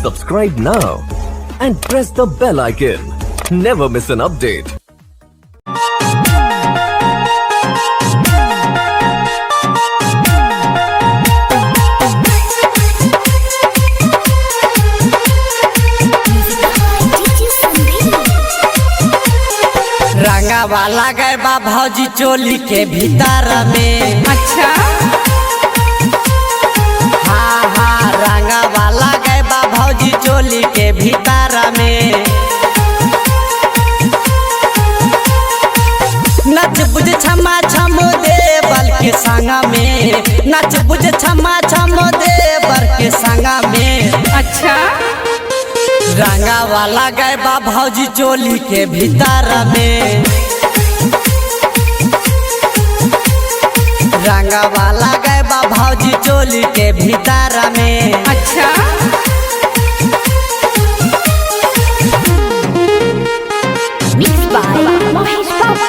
Subscribe now and press the bell icon. Never miss an update. रंगा वाला गए बा भौजी चोली के भीतर में। अच्छा हाँ हाँ रंगा वाला गए बा भौजी चोली के भीतर में। नच बुझ छमा छम दे बल के संगा में। नच बुझ छमा छम दे बल के संगा में। अच्छा रंगा वाला गए बा भौजी चोली के भीतर में। रंगा वाला गए बा भौजी चोली के भीतर में। अच्छा Mixed by Mahesh Baba.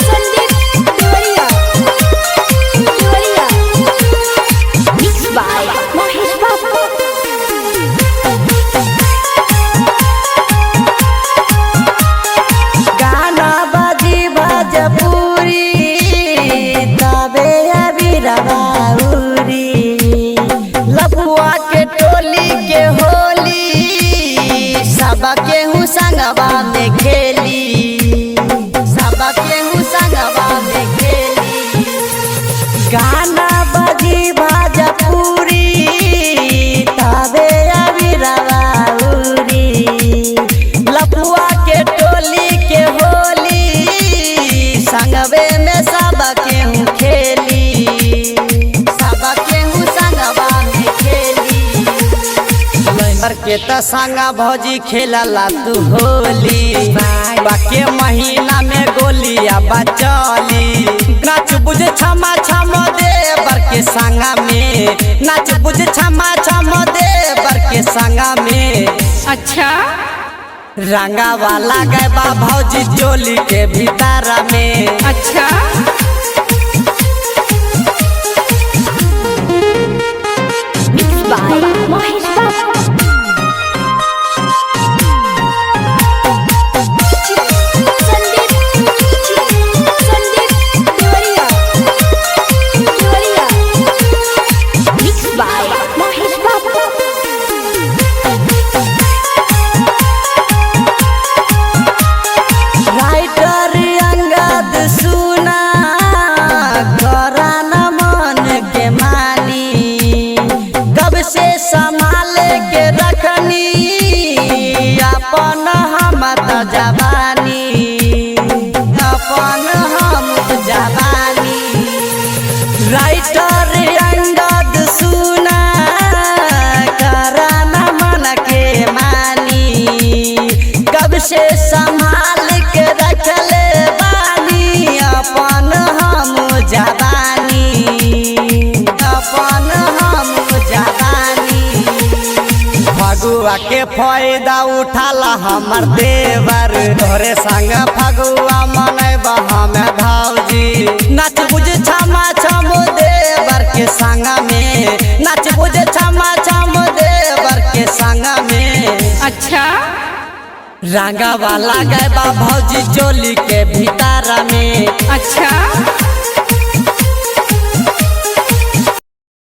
Sandeep Tiwariya. Mixed by Mahesh Baba. गाना बाजी भोजपुरी तबे अभी रवाउरी। लफुआ के टोली के होली सब केहू संगवा में खेली। सब केहू संगवा में खेली। गाना बाजी भोजपुरी तबे अभी रवाउरी। लफुआ के टोली के होली संगवे में सब केहू खेली। सब केहू संगवा में खेली। लहर के त संगा भौजी खेलला तू होली। बाके महीना में गोलिया बचली। नाच बुझ छमा छम दे बर के संगा में। नाच बुझ छमा छम दे बर के संगा में। अच्छा रंगा वाला गए बा भौजी चोली के भीतर में। अच्छा Mixed by Mahesh Baba. Sandeep Tiwariya. Mixed by Mahesh Baba. Writer Angad सुना करा न मन के मानी। कब से संभाल के रखनी अपन हम त जवानी। अपन हम जवानी। राइटर अंगद सुना करा न मन के मानी। कब से संभाल के रखले बानी अपन हम जवानी। अपन हम जवानी। फगुआ के फायदा उठाला हमर देवर। तोरे संग फगुआ मनैबा हमें भौजी। नाच बुझ छमा छम देवर के संग में। नाच बुझ छमा छम देवर के संग में। अच्छा रंगा वाला गए बा भौजी चोली के भीतर में। अच्छा